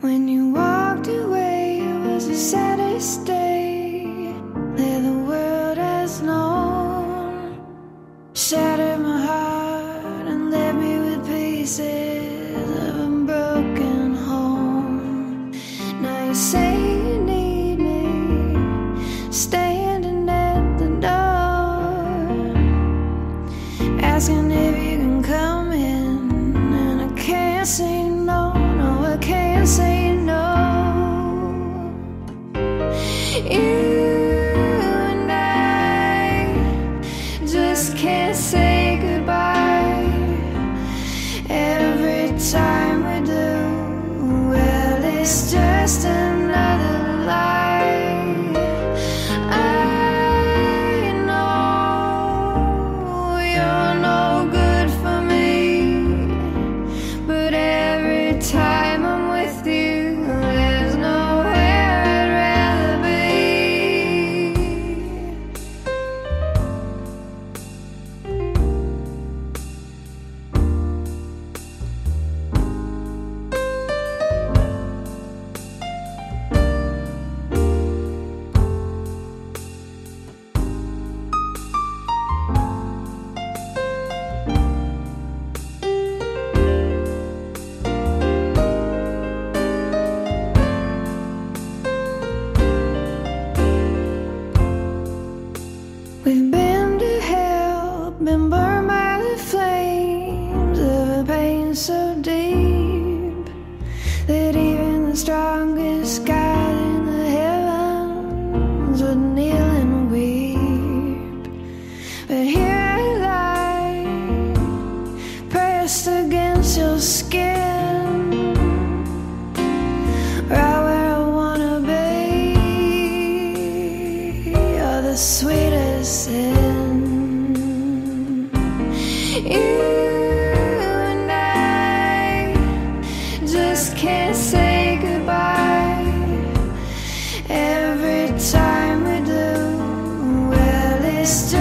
When you walked away, it was the saddest day that the world has known. Shattered my heart and left me with pieces of a broken home. Now you say you need me, standing at the door, asking if you can come in, and I can't say no, no, I can't say no. You and I just can't say goodbye. Every time we do, well, it's just another lie. I know you're no good for me, but every time I'm with you, there's nowhere I'd rather be. We've been to hell, been burned by the flames of a pain so deep that even the strongest God in the heavens would kneel and weep. But here I lie, pressed against your skin, right where I wanna be. You're the sweetest sin. You and I just can't say goodbye. Every time we do, well, it's just